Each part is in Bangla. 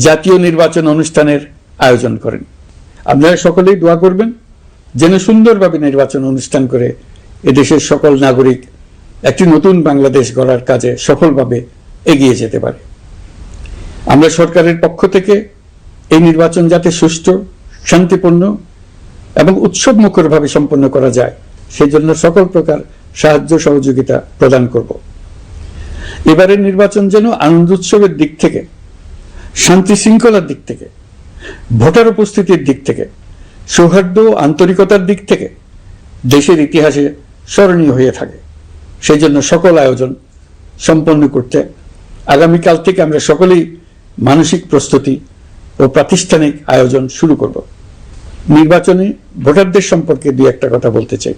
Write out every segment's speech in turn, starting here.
জাতীয় নির্বাচন অনুষ্ঠানের আয়োজন করেন। আপনারা সকলেই দোয়া করবেন যেন সুন্দরভাবে নির্বাচন অনুষ্ঠান করে এদেশের সকল নাগরিক একটি নতুন বাংলাদেশ গড়ার কাজে সফলভাবে এগিয়ে যেতে পারে। আমরা সরকারের পক্ষ থেকে এই নির্বাচন যাতে সুষ্ঠু, শান্তিপূর্ণ এবং উৎসব মুখরভাবে সম্পন্ন করা যায় সেই জন্য সকল প্রকার সাহায্য সহযোগিতা প্রদান করব। এবারের নির্বাচন যেন আনন্দ উৎসবের দিক থেকে, শান্তি শৃঙ্খলার দিক থেকে, ভোটার উপস্থিতির দিক থেকে, সৌহার্দ্য ও আন্তরিকতার দিক থেকে দেশের ইতিহাসে স্মরণীয় হয়ে থাকে। সেই জন্য সকল আয়োজন সম্পন্ন করতে আগামীকাল থেকে আমরা সকলেই মানসিক প্রস্তুতি ও প্রাতিষ্ঠানিক আয়োজন শুরু করব। নির্বাচনে ভোটারদের সম্পর্কে দুই একটা কথা বলতে চাই।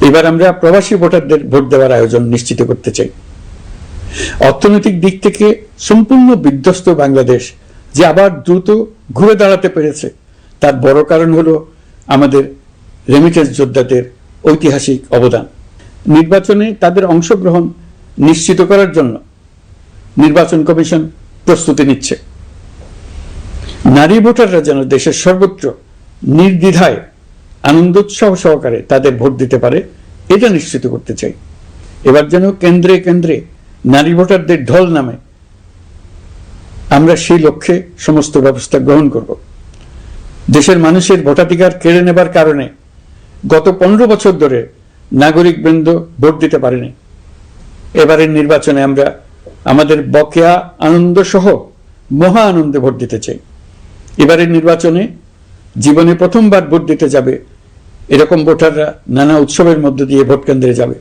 এবার আমরা প্রবাসী ভোটারদের ভোট দেওয়ার আয়োজন নিশ্চিত করতে চাই। অর্থনৈতিক দিক থেকে সম্পূর্ণ বিধ্বস্ত বাংলাদেশ যে আবার দ্রুত ঘুরে দাঁড়াতে পেরেছে তার বড় কারণ হলো আমাদের রেমিটেন্স যোদ্ধাদের ঐতিহাসিক অবদান। নির্বাচনে তাদের অংশগ্রহণ নিশ্চিত করার জন্য নির্বাচন কমিশন প্রস্তুতি নিচ্ছে। নারী ভোটাররা যেন দেশের সর্বত্র নির্দ্বিধায় আনন্দোৎসব সহকারে তাদের ভোট দিতে পারে এটা নিশ্চিত করতে চাই। এবার যেন কেন্দ্রে কেন্দ্রে নারী ভোটারদের ঢল নামে, আমরা সেই লক্ষ্যে সমস্ত ব্যবস্থা গ্রহণ করব। দেশের মানুষের ভোটাধিকার কেড়ে নেবার কারণে গত 15 বছর ধরে নাগরিকবৃন্দ ভোট দিতে পারেনি। এবারের নির্বাচনে আমরা আমাদের বকেয়া আনন্দ সহ মহা আনন্দে ভোট দিতে চাই। এবারের নির্বাচনে জীবনে প্রথমবার ভোট দিতে যাবে এরকম ভোটাররা নানা উৎসবের মধ্য দিয়ে ভোট কেন্দ্রে যাবে,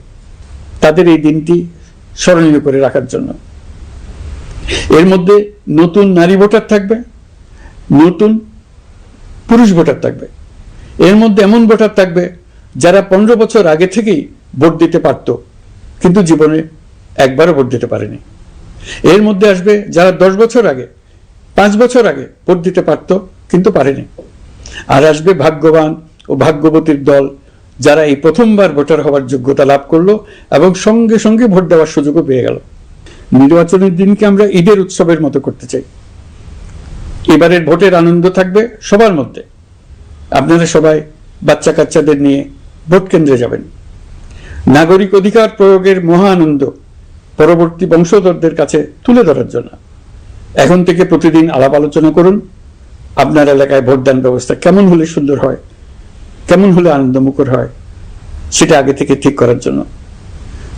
তাদের এই দিনটি স্মরণীয় করে রাখার জন্য। এর মধ্যে নতুন নারী ভোটার থাকবে, নতুন পুরুষ ভোটার থাকবে, এর মধ্যে এমন ভোটার থাকবে যারা 15 বছর আগে থেকেই ভোট দিতে পারত কিন্তু জীবনে একবারও ভোট দিতে পারেনি। এর মধ্যে আসবে যারা 10 বছর আগে, 5 বছর আগে ভোট দিতে পারত কিন্তু পারেনি। আর আসবে ভাগ্যবান ও ভাগ্যবতীর দল যারা এই প্রথমবার ভোটার হওয়ার যোগ্যতা লাভ করলো এবং সঙ্গে সঙ্গে ভোট দেওয়ার সুযোগও পেয়ে গেল। নির্বাচনের দিনকে আমরা ঈদের উৎসবের মতো করতে চাই। এবারের ভোটের আনন্দ থাকবে সবার মধ্যে। আপনারা সবাই বাচ্চা কাচ্চাদের নিয়ে ভোট কেন্দ্রে যাবেন। নাগরিক অধিকার প্রয়োগের মহা আনন্দ পরবর্তী বংশধরদের কাছে তুলে ধরার জন্য এখন থেকে প্রতিদিন আলাপ আলোচনা করুন। আপনার এলাকায় ভোটদান ব্যবস্থা কেমন হলে সুন্দর হয়, কেমন হলে আনন্দমুখর হয় সেটা আগে থেকে ঠিক করার জন্য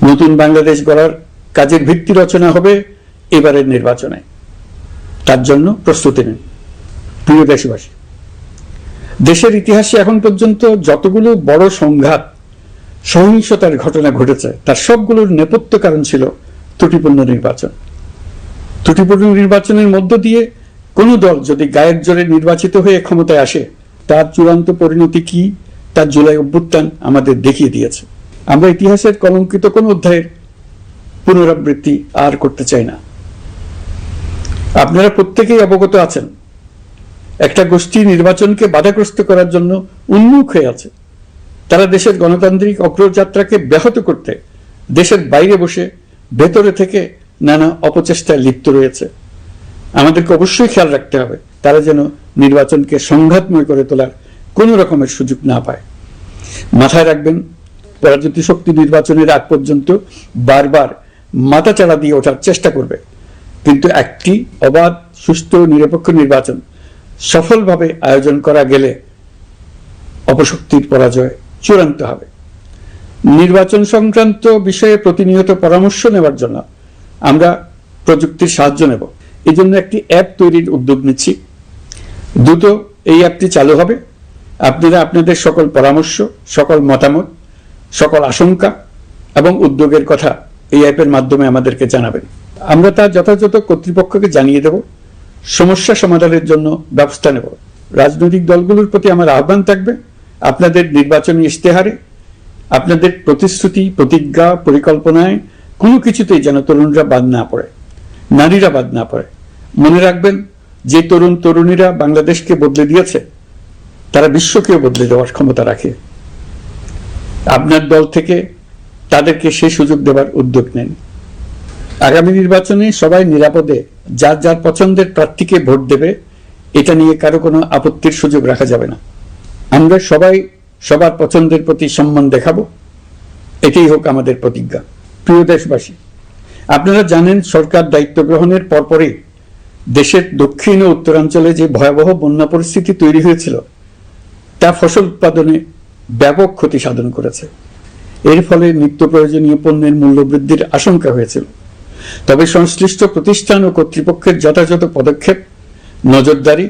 নতুন বাংলাদেশ গড়ার কাজের ভিত্তি রচনা হবে এবারের নির্বাচনে। তার জন্য প্রস্তুতি নিন। প্রিয় দেশবাসী, দেশের ইতিহাসে এখন পর্যন্ত যতগুলো বড় সংঘাত, সহিংসতার ঘটনা ঘটেছে তার সবগুলোর নেপথ্য কারণ ছিল ত্রুটিপূর্ণ নির্বাচন। ত্রুটিপূর্ণ নির্বাচনের মধ্য দিয়ে কোনো দল যদি গায়ের জোরে নির্বাচিত হয়ে ক্ষমতায় আসে তার চূড়ান্ত পরিণতি কি তার জুলাই অভ্যুত্থান আমাদের দেখিয়ে দিয়েছে। আমরা ইতিহাসের কলঙ্কিত কোন অধ্যায়ের পুনরাবৃত্তি আর করতে চাই না। আপনারা প্রত্যেকেই অবগত আছেন একটা গোষ্ঠী নির্বাচনকে বাধাগ্রস্ত করার জন্য উন্মুখ হয়ে আছে। তারা দেশের গণতান্ত্রিক অগ্রযাত্রাকে ব্যাহত করতে দেশের বাইরে বসে ভেতরে থেকে নানা অপচেষ্টায় লিপ্ত রয়েছে। আমাদেরকে অবশ্যই খেয়াল রাখতে হবে তারা যেন নির্বাচনকে সংঘাতময় করে তোলার কোনো রকমের সুযোগ না পায়। মাথায় রাখবেন, পরাজিত শক্তি নির্বাচনের আগ পর্যন্ত বারবার মাথাচাড়া দিয়ে ওঠার চেষ্টা করবে, কিন্তু একটি অবাধ, সুষ্ঠু, নিরপেক্ষ নির্বাচন সফলভাবে আয়োজন করা গেলে অপশক্তির পরাজয় চূড়ান্ত হবে। নির্বাচন সংক্রান্ত বিষয়ে প্রতিনিয়ত পরামর্শ নেওয়ার জন্য আমরা প্রযুক্তির সাহায্য নেব। এই জন্য একটি অ্যাপ তৈরির উদ্যোগ নিচ্ছি। দ্রুত এই অ্যাপটি চালু হবে। আপনারা আপনাদের সকল পরামর্শ, সকল মতামত, সকল আশঙ্কা এবং উদ্যোগের কথা এই অ্যাপের মাধ্যমে আমাদেরকে জানাবেন। আমরা তা যথাযথ কর্তৃপক্ষকে জানিয়ে দেব, সমস্যা সমাধানের জন্য ব্যবস্থা নেব। রাজনৈতিক দলগুলোর প্রতি আমার আহ্বান থাকবে, আপনাদের নির্বাচনী ইশতেহারে, আপনাদের প্রতিশ্রুতি, প্রতিজ্ঞা, পরিকল্পনায় কোনো কিছুতেই যেন তরুণরা বাদ না পড়ে, নারীরা বাদ না পড়ে। মনে রাখবেন, যে তরুণ তরুণীরা বাংলাদেশকে বদলে দিয়েছে তারা বিশ্বকেও বদলে দেওয়ার ক্ষমতা রাখে। আপনার দল থেকে তাদেরকে সেই সুযোগ দেওয়ার উদ্যোগ নেন। আগামী নির্বাচনে সবাই নিরাপদে যার যার পছন্দের প্রার্থীকে ভোট দেবে, এটা নিয়ে কারো কোনো আপত্তির সুযোগ রাখা যাবে না। আমরা সবাই সবার পছন্দের প্রতি সম্মান দেখাবো, এটাই হোক আমাদের প্রতিজ্ঞা। প্রিয় দেশবাসী, আপনারা জানেন সরকার দায়িত্ব গ্রহণের পরপরই দেশের দক্ষিণ ও উত্তরাঞ্চলে যে ভয়াবহ বন্যা পরিস্থিতি তৈরি হয়েছিল তা ফসল উৎপাদনে ব্যাপক ক্ষতি সাধন করেছে। এর ফলে নিত্য প্রয়োজনীয় পণ্যের মূল্য বৃদ্ধির আশঙ্কা হয়েছিল। তবে সংশ্লিষ্ট প্রতিষ্ঠান ও কর্তৃপক্ষের যথাযথ পদক্ষেপ, নজরদারি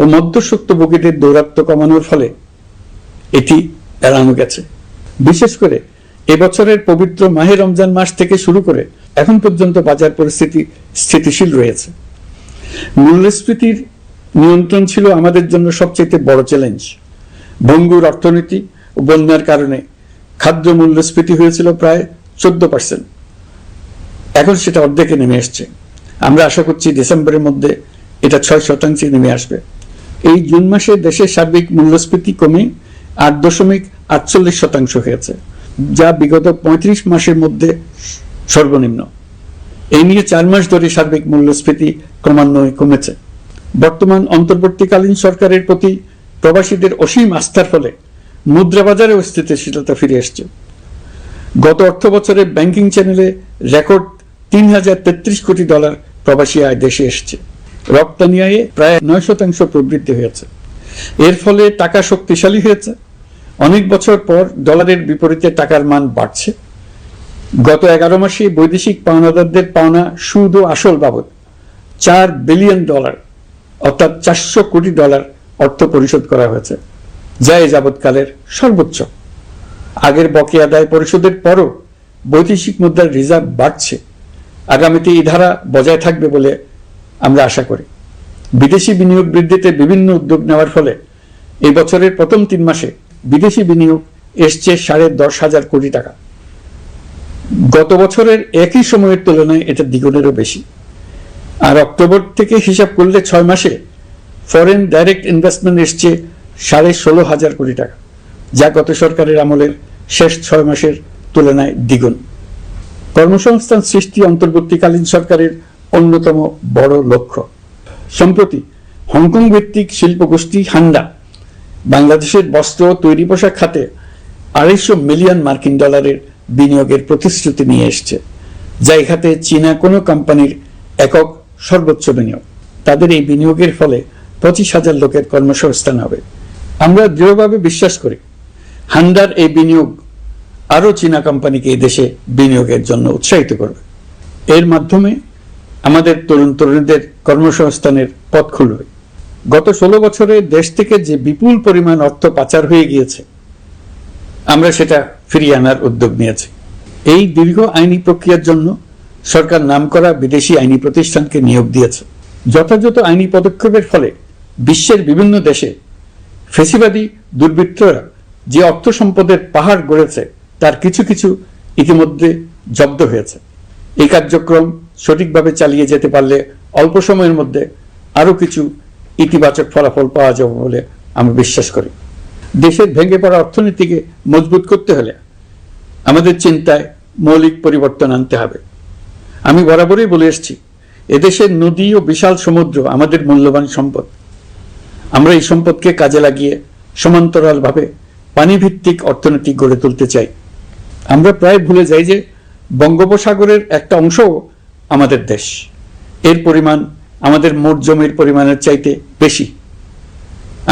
ও মধ্যস্বত্বভোগীদের দৌরাত্ম্য কমানোর ফলে এটি এড়ানো গেছে। বিশেষ করে এবছরের পবিত্র মাহে রমজান মাস থেকে শুরু করে এখন পর্যন্ত বাজার পরিস্থিতি স্থিতিশীল রয়েছে। মূল্যস্ফীতির নিয়ন্ত্রণ ছিল আমাদের জন্য সবচেয়ে বড় চ্যালেঞ্জ। ভঙ্গুর অর্থনীতি ও বন্যার কারণে খাদ্য মূল্যস্ফীতি হয়েছিল প্রায় 14%। এখন সেটা অর্ধেকে নেমে আসছে। আমরা আশা করছি ডিসেম্বরের মধ্যে এটা 6% নেমে আসবে। এই জুন মাসে দেশের সার্বিক মূল্যস্ফীতি কমে 8.48% হয়েছে, যা বিগত 35 মাসের মধ্যে সর্বনিম্ন। এই নিয়ে 4 মাস ধরে সার্বিক মূল্যস্ফীতি ক্রমান্বয়ে কমেছে। বর্তমান অন্তর্বর্তীকালীন সরকারের প্রতি প্রবাসীদের অসীম আস্থার ফলে মুদ্রা বাজারেও স্থিতিশীলতা ফিরে আসছে। গত অর্থ বছরে ব্যাংকিং চ্যানেলে রেকর্ড $3033 কোটি প্রবাসী আয় দেশে এসেছে। রপ্তানি আয়ে প্রায় 9% প্রবৃদ্ধি হয়েছে। এর ফলে টাকা শক্তিশালী হয়েছে। অনেক বছর পর ডলারের বিপরীতে টাকার মান বাড়ছে। গত 11 মাসে বৈদেশিক পাওনাদারদের পাওনা সুদ ও আসল বাবদ $4 বিলিয়ন অর্থাৎ $400 কোটি অর্থ পরিশোধ করা হয়েছে, যা এ যাবৎকালের সর্বোচ্চ। আগের বকেয়া আদায় পরিশোধের পরও বৈদেশিক মুদ্রার রিজার্ভ বাড়ছে। আগামীতে এই ধারা বজায় থাকবে বলে আমরা আশা করি। বিদেশি বিনিয়োগ বৃদ্ধিতে বিভিন্ন উদ্যোগ নেওয়ার ফলে এই বছরের প্রথম 3 মাসে বিদেশি বিনিয়োগ এসছে $10,500 কোটি। গত বছরের একই সময়ের তুলনায় এটা দ্বিগুণেরও বেশি। আর অক্টোবর থেকে হিসাব করলে 6 মাসে ফরেন ডাইরেক্ট ইনভেস্টমেন্ট এসছে $16,500 কোটি, যা গত সরকারের আমলের শেষ 6 মাসের তুলনায় দ্বিগুণ। কর্মসংস্থান সৃষ্টি অন্তর্বর্তীকালীন সরকারের অন্যতম বড় লক্ষ্য। সম্প্রতি হংকং ভিত্তিক শিল্প গোষ্ঠী হান্ডা বাংলাদেশের বস্ত্র তৈরি পোশাক খাতে $250 মিলিয়ন বিনিয়োগের প্রতিশ্রুতি নিয়ে এসছে, যা এই খাতে চীনা কোনো কোম্পানির একক সর্বোচ্চ বিনিয়োগ। তাদের এই বিনিয়োগের ফলে 25,000 লোকের কর্মসংস্থান হবে। আমরা দৃঢ়ভাবে বিশ্বাস করি হান্ডার এই বিনিয়োগ আরও চীনা কোম্পানিকে এই দেশে বিনিয়োগের জন্য উৎসাহিত করবে। এর মাধ্যমে আমাদের তরুণ তরুণীদের কর্মসংস্থানের পথ খুলবে। গত 16 বছরে দেশ থেকে যে বিপুল পরিমাণ অর্থ পাচার হয়ে গিয়েছে, আমরা সেটা ফিরিয়ে আনার উদ্যোগ নিয়েছি। এই দীর্ঘ আইনি প্রক্রিয়ার জন্য সরকার নামকরা বিদেশি আইনি প্রতিষ্ঠানকে নিয়োগ দিয়েছে। যথাযথ আইনি পদক্ষেপের ফলে বিশ্বের বিভিন্ন দেশে ফেসিবাদী দুর্বৃত্তরা যে অর্থ সম্পদের পাহাড় গড়েছে তার কিছু কিছু ইতিমধ্যে জব্দ হয়েছে। এই কার্যক্রম সঠিকভাবে চালিয়ে যেতে পারলে অল্প সময়ের মধ্যে আরো কিছু ইতিবাচক ফলাফল পাওয়া যাবে বলে আমি বিশ্বাস করি। দেশের ভেঙে পড়া অর্থনীতিকে মজবুত করতে হলে আমাদের চিন্তায় মৌলিক পরিবর্তন আনতে হবে। আমি বরাবরই বলে এসেছি, এদেশের নদী ও বিশাল সমুদ্র আমাদের মূল্যবান সম্পদ। আমরা এই সম্পদকে কাজে লাগিয়ে সমান্তরালভাবে পানিভিত্তিক অর্থনীতি গড়ে তুলতে চাই। আমরা প্রায় ভুলে যাই যে বঙ্গোপসাগরের একটা অংশও আমাদের দেশ। এর পরিমাণ আমাদের মোট জমির পরিমাণের চাইতে বেশি।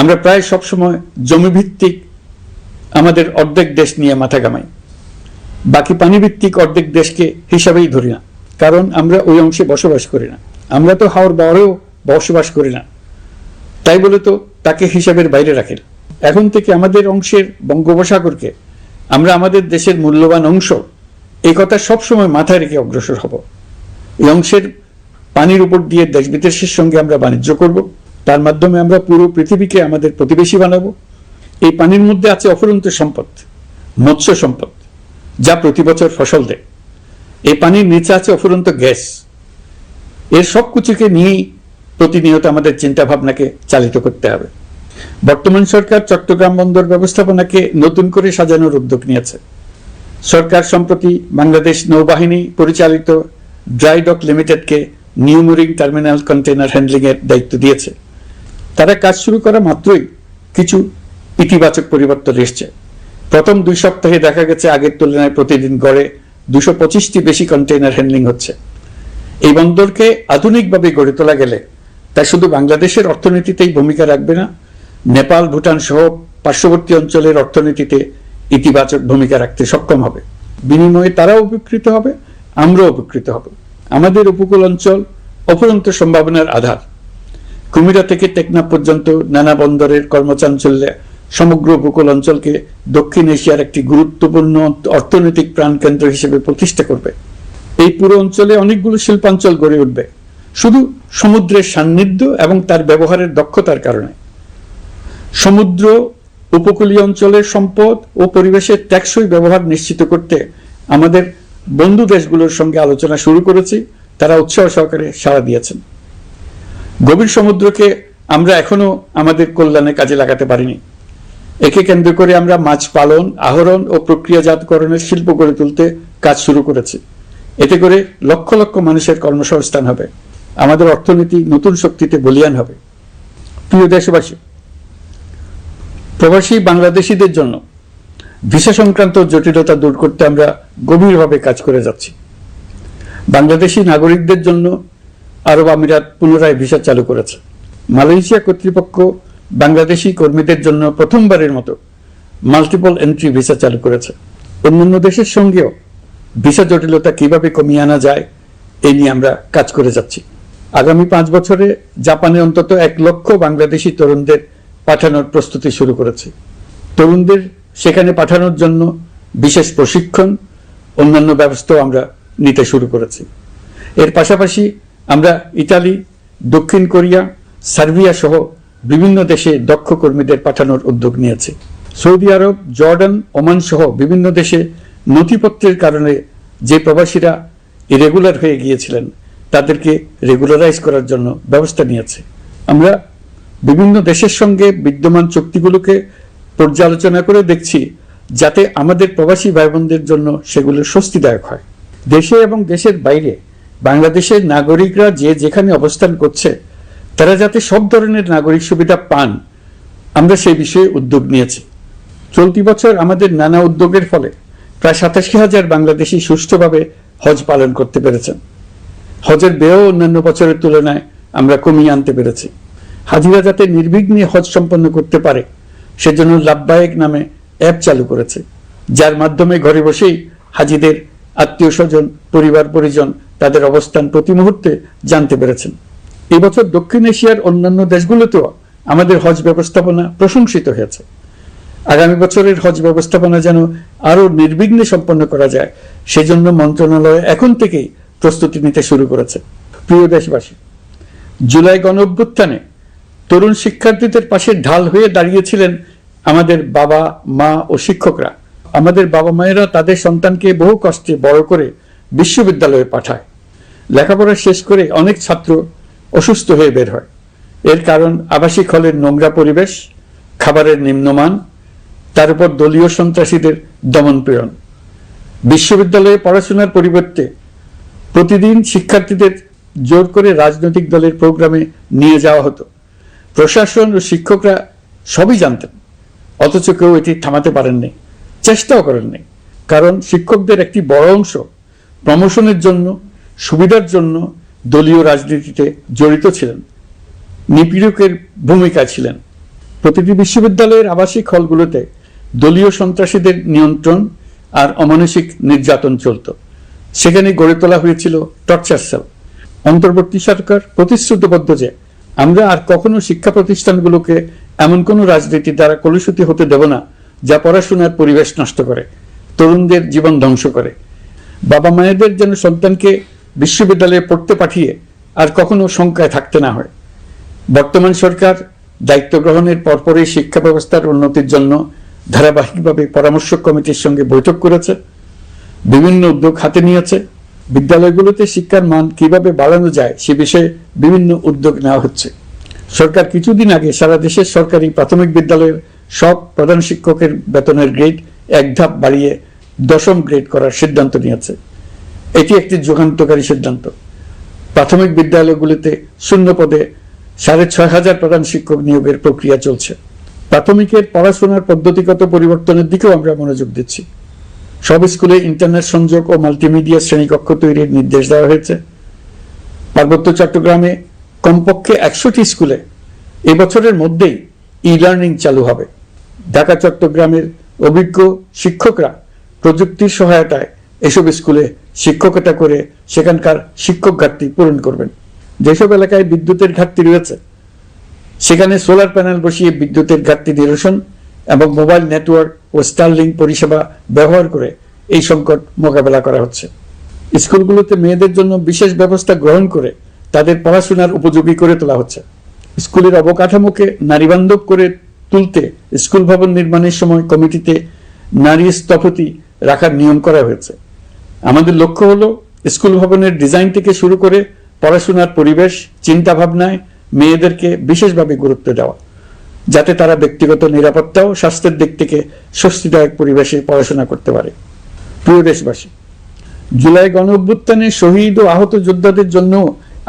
আমরা প্রায় সবসময় জমিভিত্তিক আমাদের অর্ধেক দেশ নিয়ে মাথা ঘামাই, বাকি পানিভিত্তিক অর্ধেক দেশকে হিসাবেই ধরি না, কারণ আমরা ওই অংশে বসবাস করি না। আমরা তো হাওর বাওয়ারেও বসবাস করি না, তাই বলে তো তাকে হিসাবের বাইরে রাখি না। এখন থেকে আমাদের অংশের বঙ্গোপসাগরকে আমরা আমাদের দেশের মূল্যবান অংশ, এই কথা সবসময় মাথায় রেখে অগ্রসর হব। এই অংশের পানির উপর দিয়ে দেশ বিদেশের সঙ্গে আমরা বাণিজ্য করব, তার মাধ্যমে আমরা পুরো পৃথিবীকে আমাদের প্রতিবেশী বানাবো। এই পানির মধ্যে আছে অফুরন্ত সম্পদ, মৎস্য সম্পদ, যা প্রতি বছর ফসল দেয়। এই পানির নিচে আছে অফুরন্ত গ্যাস। এর সব কিছুকে নিয়েই প্রতিনিয়ত আমাদের চিন্তা ভাবনাকে চালিত করতে হবে। বর্তমান সরকার চট্টগ্রাম বন্দর ব্যবস্থাপনাকে নতুন করে সাজানোর উদ্যোগ নিয়েছে। সরকার সম্প্রতি বাংলাদেশ নৌবাহিনী পরিচালিত ড্রাই ডক লিমিটেডকে নিউ মুরিং টার্মিনাল কন্টেইনার হ্যান্ডলিংয়ের দায়িত্ব দিয়েছে। তারা কাজ শুরু করা মাত্রই কিছু ইতিবাচক পরিবর্তন এসছে। প্রথম 2 সপ্তাহে দেখা গেছে আগের তুলনায় প্রতিদিন গড়ে 225টি বেশি কন্টেইনার হ্যান্ডলিং হচ্ছে। এই বন্দরকে আধুনিকভাবে গড়ে তোলা গেলে তা শুধু বাংলাদেশের অর্থনীতিতেই ভূমিকা রাখবে না, নেপাল, ভুটান সহ পার্শ্ববর্তী অঞ্চলের অর্থনীতিতে ইতিবাচক ভূমিকা রাখতে সক্ষম হবে। বিনিময়ে তারাও উপকৃত হবে, আমরাও উপকৃত হব। আমাদের উপকূল অঞ্চল অফুরন্ত সম্ভাবনার আধার। কুমিরা থেকে টেকনাফ পর্যন্ত নানা বন্দরের কর্মচাঞ্চল্যে সমগ্র উপকূল অঞ্চলকে দক্ষিণ এশিয়ার একটি গুরুত্বপূর্ণ অর্থনৈতিক প্রাণকেন্দ্র হিসেবে প্রতিষ্ঠা করবে। এই পুরো অঞ্চলে অনেকগুলো শিল্পাঞ্চল গড়ে উঠবে শুধু সমুদ্রের সান্নিধ্য এবং তার ব্যবহারের দক্ষতার কারণে। সমুদ্র উপকূলীয় অঞ্চলের সম্পদ ও পরিবেশের টেকসই ব্যবহার নিশ্চিত করতে আমাদের বন্ধু দেশগুলোর সঙ্গে আলোচনা শুরু করেছি। তারা উৎসাহ সহকারে সাড়া দিয়েছেন। গভীর সমুদ্রকে আমরা এখনো আমাদের কল্যাণে কাজে লাগাতে পারিনি। একে কেন্দ্র করে আমরা মাছ পালন, আহরণ ও প্রক্রিয়াজাতকরণের শিল্প গড়ে তুলতে কাজ শুরু করেছি। এতে করে লক্ষ লক্ষ মানুষের কর্মসংস্থান হবে, আমাদের অর্থনীতি নতুন শক্তিতে বলীয়ান হবে। প্রিয় দেশবাসী, প্রবাসী বাংলাদেশিদের জন্য ভিসা সংক্রান্ত জটিলতা দূর করতে আমরা গভীরভাবে কাজ করে যাচ্ছি। বাংলাদেশি নাগরিকদের জন্য আরব আমিরাত পুনরায় ভিসা চালু করেছে। মালয়েশিয়া কর্তৃপক্ষ বাংলাদেশি কর্মীদের জন্য প্রথমবারের মতো মাল্টিপল এন্ট্রি ভিসা চালু করেছে। অন্যান্য দেশের সঙ্গেও ভিসা জটিলতা কিভাবে কমিয়ে আনা যায় এ নিয়ে আমরা কাজ করে যাচ্ছি। আগামী 5 বছরে জাপানে অন্তত 1 লক্ষ বাংলাদেশি তরুণদের পাঠানোর প্রস্তুতি শুরু করেছে। তরুণদের সেখানে পাঠানোর জন্য বিশেষ প্রশিক্ষণ, অন্যান্য ব্যবস্থাও আমরা নিতে শুরু করেছি। এর পাশাপাশি আমরা ইতালি, দক্ষিণ কোরিয়া, সার্বিয়া সহ বিভিন্ন দেশে দক্ষ কর্মীদের পাঠানোর উদ্যোগ নিয়েছি। সৌদি আরব, জর্ডান, ওমান সহ বিভিন্ন দেশে নথিপত্রের কারণে যে প্রবাসীরা ইরেগুলার হয়ে গিয়েছিলেন তাদেরকে রেগুলারাইজ করার জন্য ব্যবস্থা নিয়েছে। আমরা বিভিন্ন দেশের সঙ্গে বিদ্যমান চুক্তিগুলোকে পর্যালোচনা করে দেখছি যাতে আমাদের প্রবাসী ভাই বোনদের জন্য সেগুলো স্বস্তিদায়ক হয়। দেশে এবং দেশের বাইরে বাংলাদেশের নাগরিকরা যে যেখানে অবস্থান করছে তারা যাতে সব ধরনের নাগরিক সুবিধা পান, আমরা সেই বিষয়ে উদ্যোগ নিয়েছি। চলতি বছর আমাদের নানা উদ্যোগের ফলে প্রায় 87,000 বাংলাদেশি সুষ্ঠুভাবে হজ পালন করতে পেরেছেন। হজের ব্যয় অন্যান্য বছরের তুলনায় আমরা কমিয়ে আনতে পেরেছি। হাজিরা যাতে নির্বিঘ্নে হজ সম্পন্ন করতে পারে সেজন্য লাব্বায়েক নামে অ্যাপ চালু করেছে, যার মাধ্যমে ঘরে বসেই হাজিদের আত্মীয় স্বজন, পরিবার পরিজন তাদের অবস্থান প্রতি মুহূর্তে জানতে পেরেছেন। এবছর দক্ষিণ এশিয়ার অন্যান্য দেশগুলোতেও আমাদের হজ ব্যবস্থাপনা প্রশংসিত হয়েছে। আগামী বছরের হজ ব্যবস্থাপনা যেন আরো নির্বিঘ্নে সম্পন্ন করা যায় সেজন্য মন্ত্রণালয় এখন থেকেই প্রস্তুতি নিতে শুরু করেছে। প্রিয় দেশবাসী, জুলাই গণঅভ্যুত্থানে তরুণ শিক্ষার্থীদের পাশে ঢাল হয়ে দাঁড়িয়েছিলেন আমাদের বাবা মা ও শিক্ষকরা। আমাদের বাবা মায়েরা তাদের সন্তানকে বহু কষ্টে বড় করে বিশ্ববিদ্যালয়ে পাঠায়। লেখাপড়া শেষ করে অনেক ছাত্র অসুস্থ হয়ে বের হয়। এর কারণ আবাসিক হলের নোংরা পরিবেশ, খাবারের নিম্নমান, তার উপর দলীয় সন্ত্রাসীদের দমনপীড়ন। বিশ্ববিদ্যালয়ে পড়াশোনার পরিবর্তে প্রতিদিন শিক্ষার্থীদের জোর করে রাজনৈতিক দলের প্রোগ্রামে নিয়ে যাওয়া হতো। প্রশাসন ও শিক্ষকরা সবই জানতেন, অথচ কেউ এটি থামাতে পারেননি, চেষ্টাও করেননি। কারণ শিক্ষকদের একটি বড় অংশ প্রমোশনের জন্য, সুবিধার জন্য দলীয় রাজনীতিতে জড়িত ছিলেন, নিপীড়কের ভূমিকায় ছিলেন। প্রতিটি বিশ্ববিদ্যালয়ের আবাসিক হলগুলোতে দলীয় সন্ত্রাসীদের নিয়ন্ত্রণ আর অমানসিক নির্যাতন চলত। সেখানে গড়ে তোলা হয়েছিল টর্চার সেল। অন্তর্বর্তী সরকার প্রতিশ্রুতিবদ্ধ যে আমরা আর কখনো শিক্ষা প্রতিষ্ঠানগুলোকে এমন কোনো রাজনীতি দ্বারা কলুষিত হতে দেব না যা পড়াশোনার পরিবেশ নষ্ট করে, তরুণদের জীবন ধ্বংস করে। বাবা মায়েদের যেন সন্তানকে বিশ্ববিদ্যালয়ে পড়তে পাঠিয়ে আর কখনো শঙ্কায় থাকতে না হয়। বর্তমান সরকার দায়িত্ব গ্রহণের পরপরই শিক্ষা ব্যবস্থার উন্নতির জন্য ধারাবাহিকভাবে পরামর্শ কমিটির সঙ্গে বৈঠক করেছে, বিভিন্ন উদ্যোগ হাতে নিয়েছে। বিদ্যালয়গুলোতে শিক্ষার মান কিভাবে বাড়ানো যায় সে বিষয়ে বিভিন্ন উদ্যোগ নেওয়া হচ্ছে। সরকার কিছুদিন আগে সারা দেশের সরকারি প্রাথমিক বিদ্যালয়ের সব প্রধান শিক্ষকের বেতনের গ্রেড 1 ধাপ বাড়িয়ে 10ম গ্রেড করার সিদ্ধান্ত নিয়েছে। এটি একটি যুগান্তকারী সিদ্ধান্ত। প্রাথমিক বিদ্যালয়গুলিতে শূন্য পদে 6,500 প্রধান শিক্ষক নিয়োগের প্রক্রিয়া চলছে। প্রাথমিকের পড়াশোনার পদ্ধতিগত পরিবর্তনের দিকেও আমরা মনোযোগ দিচ্ছি। সব স্কুলে ইন্টারনেট সংযোগ ও মাল্টিমিডিয়া শ্রেণীকক্ষ তৈরির নির্দেশ দেওয়া হয়েছে। পার্বত্য চট্টগ্রামে কমপক্ষে 100টি স্কুলে এবছরের মধ্যেই ই-লার্নিং চালু হবে। ঢাকা চট্টগ্রামের অভিজ্ঞ শিক্ষকরা প্রযুক্তির সহায়তায় এসব স্কুলে শিক্ষকতা করে সেখানকার শিক্ষক ঘাটতি পূরণ করবেন। যেসব এলাকায় বিদ্যুতের ঘাটতি রয়েছে সেখানে সোলার প্যানেল বসিয়ে বিদ্যুতের ঘাটতি নিরসন এবং মোবাইল নেটওয়ার্ক ও স্টারলিংক পরিষেবা ব্যবহার করে এই সংকট মোকাবেলা করা হচ্ছে। স্কুলগুলোতে মেয়েদের জন্য বিশেষ ব্যবস্থা গ্রহণ করে তাদের পড়াশোনার উপযোগী করে তোলা হচ্ছে। স্কুলের অবকাঠামোকে নারীবান্ধব করে তুলতে স্কুল ভবন নির্মাণের সময় কমিটিতে নারী স্থপতি রাখার নিয়ম করা হয়েছে। আমাদের লক্ষ্য হলো স্কুল ভবনের ডিজাইন থেকে শুরু করে পড়াশোনার পরিবেশ চিন্তা ভাবনায় মেয়েদেরকে বিশেষভাবে গুরুত্ব দেওয়া, যাতে তারা ব্যক্তিগত নিরাপত্তা ও স্বাস্থ্যের দিক থেকে স্বস্তিদায়ক পরিবেশে পড়াশোনা করতে পারে। প্রিয় দেশবাসী, জুলাই গণ অভ্যুত্থানে শহীদ ও আহত যোদ্ধাদের জন্য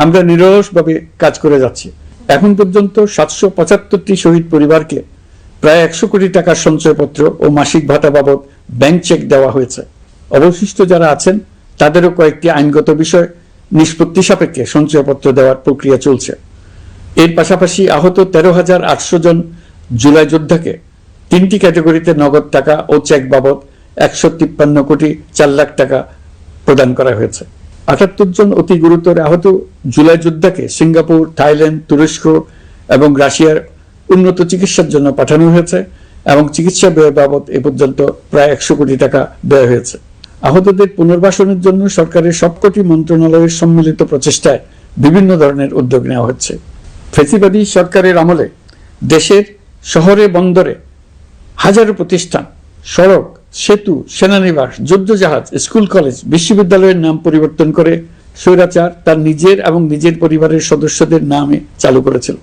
আমরা নিরলসভাবে কাজ করে যাচ্ছি। এখন পর্যন্ত 775টি শহীদ পরিবারকে প্রায় 100 কোটি টাকার সঞ্চয়পত্র ও মাসিক ভাতা বাবদ ব্যাংক চেক দেওয়া হয়েছে। অবশিষ্ট যারা আছেন তাদেরও কয়েকটি আইনগত বিষয় নিষ্পত্তি সাপেক্ষে সঞ্চয়পত্র দেওয়ার প্রক্রিয়া চলছে। এর পাশাপাশি আহত 13,800 জন জুলাই যোদ্ধাকে 3টি ক্যাটাগরিতে নগদ টাকা ও চেক বাবদ 153 কোটি 4 লাখ টাকা প্রদান করা হয়েছে। 78 জন অতি গুরুতর আহত জুলাই যোদ্ধাকে সিঙ্গাপুর, থাইল্যান্ড, তুরস্ক এবং রাশিয়ার উন্নত চিকিৎসার জন্য পাঠানো হয়েছে এবং চিকিৎসা ব্যয় বাবদ এ পর্যন্ত প্রায় 100 কোটি টাকা ব্যয় হয়েছে। আহতদের পুনর্বাসনের জন্য সরকারের সবকটি মন্ত্রণালয়ের সম্মিলিত প্রচেষ্টায় বিভিন্ন ধরনের উদ্যোগ নেওয়া হচ্ছে। ফ্যাসিবাদী সরকারের আমলে দেশের শহরে বন্দরে হাজারো প্রতিষ্ঠান, সড়ক, সেতু, সেনানিবাস, যুদ্ধজাহাজ, স্কুল, কলেজ, বিশ্ববিদ্যালয়ের নাম পরিবর্তন করে স্বৈরাচার তার নিজের এবং নিজের পরিবারের সদস্যদের নামে চালু করেছিল।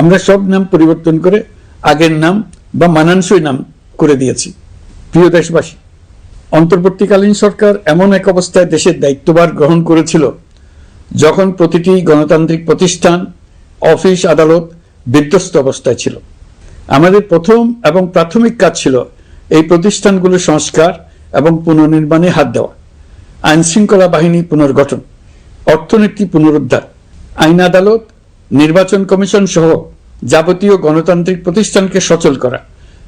আমরা সব নাম পরিবর্তন করে আগের নাম বা মানানসই নাম করে দিয়েছি। প্রিয় দেশবাসী, অন্তর্বর্তীকালীন সরকার এমন এক অবস্থায় দেশের দায়িত্বভার গ্রহণ করেছিল যখন প্রতিটি গণতান্ত্রিক প্রতিষ্ঠান, অফিস, আদালত বিধ্বস্ত অবস্থায় ছিল। আমাদের প্রথম এবং প্রাথমিক কাজ ছিল এই প্রতিষ্ঠানগুলো সংস্কার এবং পুনর্নির্মাণে হাত দেওয়া, আইন শৃঙ্খলা বাহিনী পুনর্গঠন, অর্থনীতি পুনরুদ্ধার, আইন আদালত, নির্বাচন কমিশন সহ যাবতীয় গণতান্ত্রিক প্রতিষ্ঠানকে সচল করা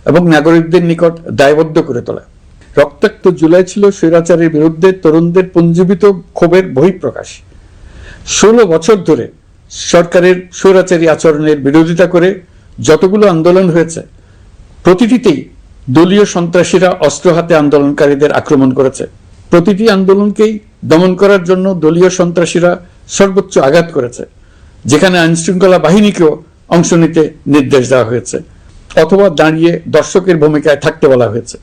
এবং নাগরিকদের নিকট দায়বদ্ধ করে তোলা। রক্তাক্ত জুলাই ছিল স্বৈরাচারের বিরুদ্ধে তরুণদের পুঞ্জীবিত ক্ষোভের বহিঃপ্রকাশ। 16 বছর ধরে সরকারের স্বৈরাচারী আচরণের বিরোধিতা করে যতগুলো আন্দোলন হয়েছে প্রতিটিতেই দলীয় সন্ত্রাসীরা অস্ত্র হাতে আন্দোলনকারীদের আক্রমণ করেছে। প্রতিটি আন্দোলনকেই দমন করার জন্য দলীয় সন্ত্রাসীরা সর্বোচ্চ আঘাত করেছে, যেখানে আইনশৃঙ্খলা বাহিনীকেও অংশ নিতে নির্দেশ দেওয়া হয়েছে অথবা দাঁড়িয়ে দর্শকের ভূমিকায় থাকতে বলা হয়েছে।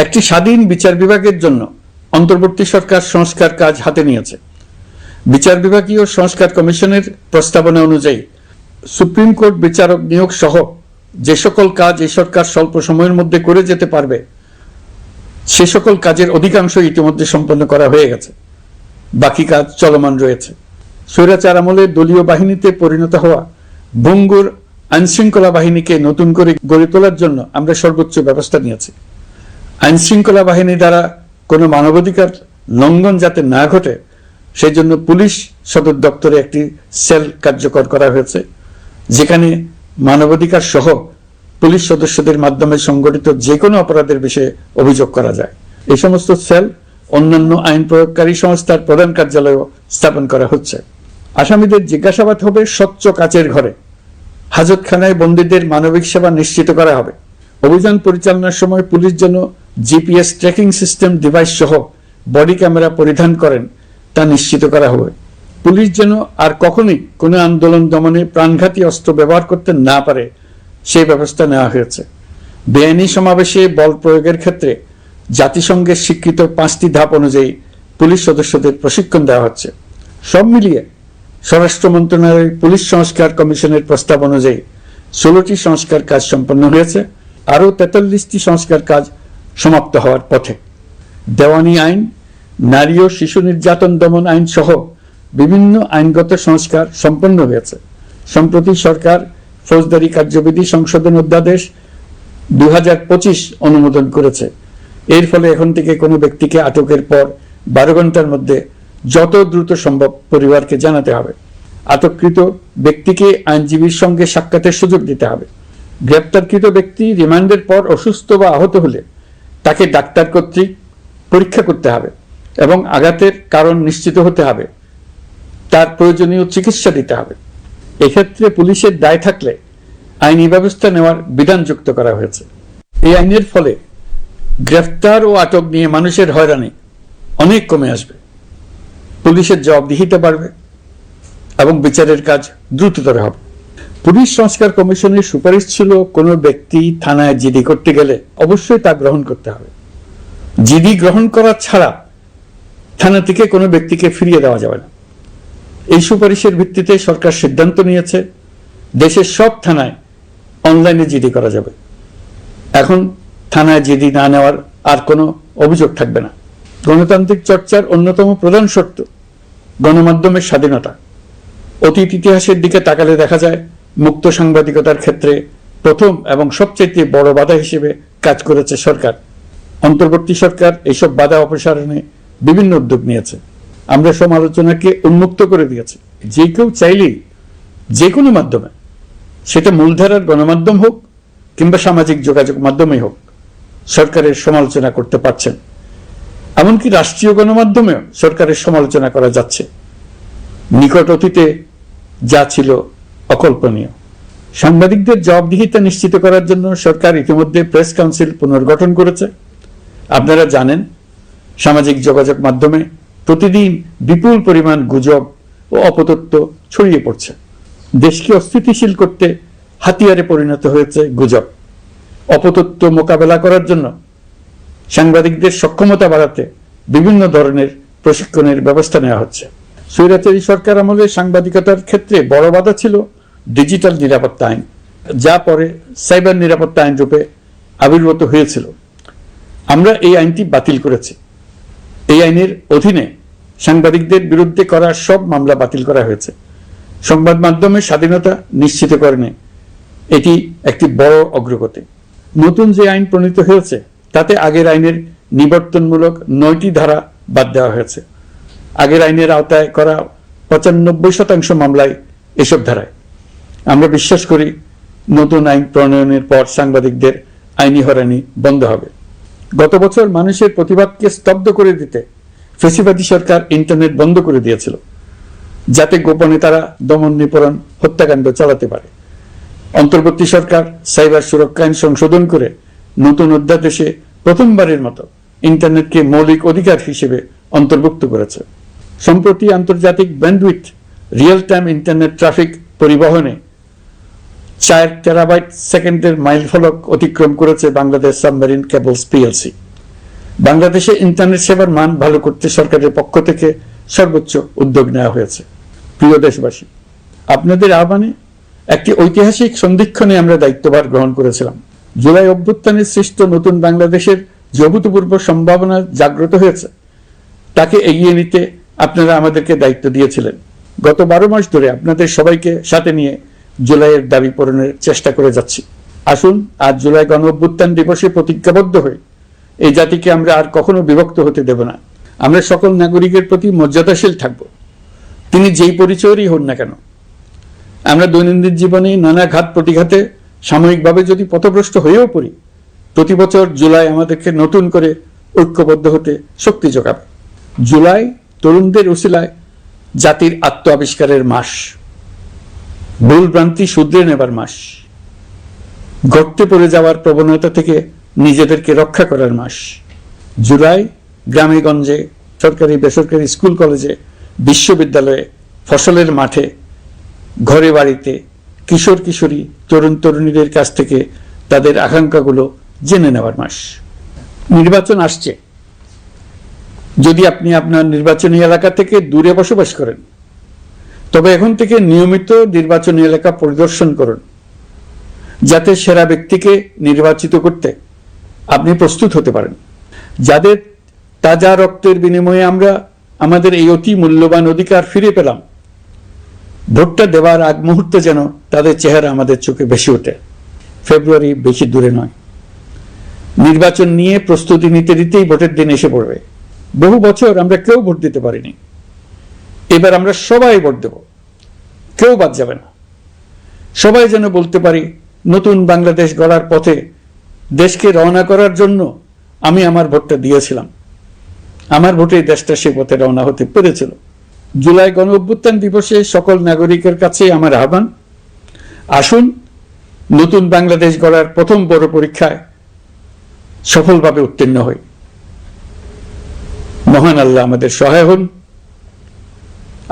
একটি স্বাধীন বিচার বিভাগের জন্য অন্তর্বর্তী সরকার সংস্কার কাজ হাতে নিয়েছে। বিচার বিভাগীয় সংস্কার কমিশনের প্রস্তাবনা অনুযায়ী সুপ্রিম কোর্ট বিচারক নিয়োগ সহ যে সকল কাজ এই সরকার স্বল্প সময়ের মধ্যে করে যেতে পারবে সে সকল কাজের অধিকাংশ ইতিমধ্যে সম্পন্ন করা হয়ে গেছে, বাকি কাজ চলমান রয়েছে। স্বৈরাচার আমলে দলীয় বাহিনীতে পরিণত হওয়া ভঙ্গুর আইনশৃঙ্খলা বাহিনীকে নতুন করে গড়ে তোলার জন্য আমরা সর্বোচ্চ ব্যবস্থা নিয়েছি। আইনশৃঙ্খলা বাহিনী দ্বারা কোনো মানবাধিকার লঙ্ঘন যাতে না ঘটে সেই জন্য পুলিশ সদর দপ্তরে একটি সেল কার্যকর করা হয়েছে, যেখানে মানবাধিকার সহ পুলিশ সদস্যদের মাধ্যমে সংগঠিত যে কোনো অপরাধের বিষয়ে অভিযোগ করা যায়। এই সমস্ত সেল অন্যান্য আইন প্রয়োগকারী সংস্থার প্রধান কার্যালয়ও স্থাপন করা হচ্ছে। আসামিদের জিজ্ঞাসাবাদ হবে স্বচ্ছ কাচের ঘরে। হাজতখানায় বন্দীদের মানবিক সেবা নিশ্চিত করা হবে। অভিযান পরিচালনার সময় পুলিশ যেন জিপিএস ট্র্যাকিং সিস্টেম ডিভাইস সহ বডি ক্যামেরা পরিধান করেন তা নিশ্চিত করা হবে। পুলিশ যেন আর কখনোই কোনো আন্দোলন দমনে প্রাণঘাতী অস্ত্র ব্যবহার করতে না পারে সেই ব্যবস্থা নেওয়া হয়েছে। বেআইনি সমাবেশে বল প্রয়োগের ক্ষেত্রে জাতিসংঘের স্বীকৃত 5টি ধাপ অনুযায়ী পুলিশ সদস্যদের প্রশিক্ষণ দেওয়া হচ্ছে। সব মিলিয়ে স্বরাষ্ট্র মন্ত্রণালয়ের পুলিশ সংস্কার কমিশনের প্রস্তাব অনুযায়ী 16টি সংস্কার কাজ সম্পন্ন হয়েছে। আরও 43টি সংস্কার কাজ সমাপ্ত হওয়ার পথে। দেওয়ানি আইন, নারী ও শিশু নির্যাতন দমন আইন সহ বিভিন্ন আইনগত সংস্কার সম্পন্ন হয়েছে। সম্প্রতি সরকার ফৌজদারি কার্যবিধি সংশোধন অধ্যাদেশ 2025 অনুমোদন করেছে। এর ফলে এখন থেকে কোনো ব্যক্তিকে আটকের পর 12 ঘন্টার মধ্যে যত দ্রুত সম্ভব পরিবারকে জানাতে হবে। আটককৃত ব্যক্তিকে আইনজীবীর সঙ্গে সাক্ষাতের সুযোগ দিতে হবে। গ্রেপ্তারকৃত ব্যক্তি রিমান্ডের পর অসুস্থ বা আহত হলে তাকে ডাক্তার কর্তৃক পরীক্ষা করতে হবে এবং আঘাতের কারণ নিশ্চিত হতে হবে। তার প্রয়োজনীয় চিকিৎসা দিতে হবে। এক্ষেত্রে পুলিশের দায় থাকলে আইনি ব্যবস্থা নেওয়ার বিধান যুক্ত করা হয়েছে। এই আইনের ফলে গ্রেফতার ও আটক নিয়ে মানুষের হয়রানি অনেক কমে আসবে, পুলিশের জবাবদিহিতা বাড়বে এবং বিচারের কাজ দ্রুততর হবে। পুলিশ সংস্কার কমিশনের সুপারিশ ছিল কোনো ব্যক্তি থানায় জিডি করতে গেলে অবশ্যই তা গ্রহণ করতে হবে। জিডি গ্রহণ করা ছাড়া থানা থেকে কোনো ব্যক্তিকে ফিরিয়ে দেওয়া যাবে না। এই সুপারিশের ভিত্তিতে সরকার সিদ্ধান্ত নিয়েছে দেশের সব থানায় অনলাইনে জিডি করা যাবে। এখন থানায় জিডি না নেওয়ার আর কোনো অভিযোগ থাকবে না। গণতান্ত্রিক চর্চার অন্যতম প্রধান শর্ত গণমাধ্যমের স্বাধীনতা। অতীত ইতিহাসের দিকে তাকালে দেখা যায় মুক্ত সাংবাদিকতার ক্ষেত্রে প্রথম এবং সবচেয়ে বড় বাধা হিসেবে কাজ করেছে সরকার। অন্তর্বর্তী সরকার এইসব বাধা অপসারণে বিভিন্ন উদ্যোগ নিয়েছে। আমরা সমালোচনাকে উন্মুক্ত করে দিয়েছি। যে কেউ চাইলেই যে কোনো মাধ্যমে, সেটা মূলধারার গণমাধ্যম হোক কিংবা সামাজিক যোগাযোগ মাধ্যমেই হোক, সরকারের সমালোচনা করতে পারছেন। এমনকি রাষ্ট্রীয় গণমাধ্যমেও সরকারের সমালোচনা করা যাচ্ছে। নিকট অতীতে যা ছিল অকল্পনীয়। সাংবাদিকদের জবাবদিহিতা নিশ্চিত করার জন্য সরকার ইতিমধ্যে প্রেস কাউন্সিল পুনর্গঠন করেছে। আপনারা জানেন, সামাজিক যোগাযোগ মাধ্যমে প্রতিদিন বিপুল পরিমাণ গুজব ও অপতথ্য ছড়িয়ে পড়ছে। দেশকে অস্থিতিশীল করতে হাতিয়ারে পরিণত হয়েছে গুজব। অপতথ্য মোকাবেলা করার জন্য সাংবাদিকদের সক্ষমতা বাড়াতে বিভিন্ন ধরনের প্রশিক্ষণের ব্যবস্থা নেওয়া হচ্ছে। স্বৈরাচারী সরকার আমলে সাংবাদিকতার ক্ষেত্রে বড় বাধা ছিল ডিজিটাল নিরাপত্তা আইন, যা পরে সাইবার নিরাপত্তা আইন রূপে আবির্ভূত হয়েছিল। আমরা এই আইনটি বাতিল করেছি। এই আইনের অধীনে সাংবাদিকদের বিরুদ্ধে করা সব মামলা বাতিল করা হয়েছে। সংবাদ মাধ্যমের স্বাধীনতা নিশ্চিতকরণে এটি একটি বড় অগ্রগতি। নতুন যে আইন প্রণীত হয়েছে তাতে আগের আইনের নিবর্তনমূলক 9টি ধারা বাদ দেওয়া হয়েছে। আগের আইনের আওতায় করা 95% মামলায় এসব ধারায়। আমরা বিশ্বাস করি নতুন আইন প্রণয়নের পর সাংবাদিকদের আইনি হয়রানি বন্ধ হবে। গত বছর মানুষের প্রতিবাদকে স্তব্ধ করে দিতে ফ্যাসিবাদী সরকার ইন্টারনেট বন্ধ করে দিয়েছিল, যাতে গোপনে তারা দমন নিপীড়ন হত্যাকাণ্ড চালাতে পারে। অন্তর্বর্তী সরকার সাইবার সুরক্ষা আইন সংশোধন করে নতুন অধ্যাদেশে প্রথমবারের মতো ইন্টারনেটকে মৌলিক অধিকার হিসেবে অন্তর্ভুক্ত করেছে। সম্প্রতি আন্তর্জাতিক bandwidth real time internet traffic পরিবহনে 4 টেরাবাইট সেকেন্ডের মাইলফলক অতিক্রম করেছে বাংলাদেশ সাবমেরিন কেবলস পিএলসি। বাংলাদেশে ইন্টারনেট সেবার মান ভালো করতে সরকারের পক্ষ থেকে সর্বোচ্চ উদ্যোগ নেওয়া হয়েছে। প্রিয় দেশবাসী, আপনাদের আহ্বানে একটি ঐতিহাসিক সন্ধিক্ষণে আমরা দায়িত্বভার গ্রহণ করেছিলাম। জুলাই অভ্যুত্থানে সৃষ্ট নতুন বাংলাদেশের যে অভূতপূর্ব সম্ভাবনা জাগ্রত হয়েছে, তাকে এগিয়ে নিতে আপনারা আমাদেরকে দায়িত্ব দিয়েছিলেন। গত 12 মাস ধরে আপনাদের সবাইকে সাথে নিয়ে জুলাইয়ের দাবি পূরণের চেষ্টা করে যাচ্ছি। আসুন আজ জুলাই গণ অভ্যুত্থান দিবসে প্রতিজ্ঞাবদ্ধ হই এই জাতিকে আমরা আর কখনো বিভক্ত হতে দেব না। আমরা সকল নাগরিকের প্রতি মর্যাদাশীল থাকব, তিনি যেই পরিচয়েরই হন না কেন। আমরা দৈনন্দিন জীবনে নানা ঘাত প্রতিঘাতে সাময়িকভাবে যদি পথভ্রষ্ট হয়েও পড়ি, প্রতি বছর জুলাই আমাদেরকে নতুন করে ঐক্যবদ্ধ হতে শক্তি যোগাবে। জুলাই তরুণদের উসিলায় জাতির আত্ম আবিষ্কারের মাস, ভুল ভ্রান্তি শুধরে নেবার মাস, গর্তে পড়ে যাওয়ার প্রবণতা থেকে নিজেদেরকে রক্ষা করার মাস। জুলাই গ্রামে গঞ্জে, সরকারি বেসরকারি স্কুল কলেজে, বিশ্ববিদ্যালয়ে, ফসলের মাঠে, ঘরে বাড়িতে কিশোর কিশোরী তরুণ তরুণীদের কাছ থেকে তাদের আকাঙ্ক্ষাগুলো জেনে নেওয়ার মাস। নির্বাচন আসছে। যদি আপনি আপনার নির্বাচনী এলাকা থেকে দূরে বসবাস করেন, তবে এখন থেকে নিয়মিত নির্বাচনী এলাকা পরিদর্শন করুন, যাতে সেরা ব্যক্তিকে নির্বাচিত করতে আপনি প্রস্তুত হতে পারেন। যাদের তাজা রক্তের বিনিময়ে আমরা আমাদের এই অতি মূল্যবান অধিকার ফিরে পেলাম। ভোটটা দেওয়ার আগ মুহূর্তে যেন তাদের চেহারা আমাদের চোখে ভেসে ওঠে। ফেব্রুয়ারি বেশি দূরে নয়। নির্বাচন নিয়ে প্রস্তুতি নিতে নিতেই ভোটের দিন এসে পড়বে। বহু বছর আমরা কেউ ভোট দিতে পারিনি। এবার আমরা সবাই ভোট দেব, কেউ বাদ যাবে না। সবাই যেন বলতে পারি, নতুন বাংলাদেশ গড়ার পথে দেশকে রওনা করার জন্য আমি আমার ভোটটা দিয়েছিলাম। আমার ভোটে দেশটা সে পথে রওনা হতে পেরেছিল। জুলাই গণ অভ্যুত্থান দিবসে সকল নাগরিকের কাছে আমার আহ্বান, আসুন নতুন বাংলাদেশ গড়ার প্রথম বড় পরীক্ষায় সফলভাবে উত্তীর্ণ হই। মহান আল্লাহ আমাদের সহায় হন।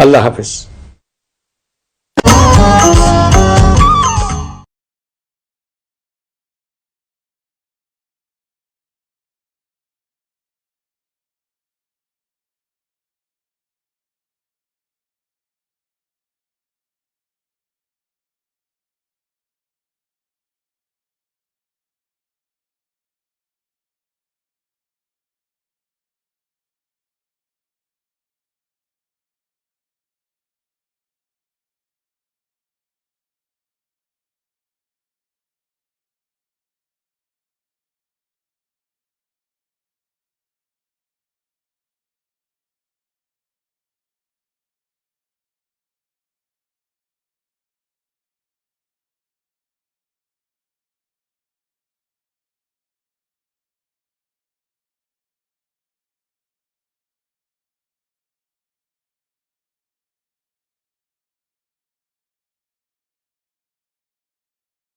আল্লাহ হাফেজ।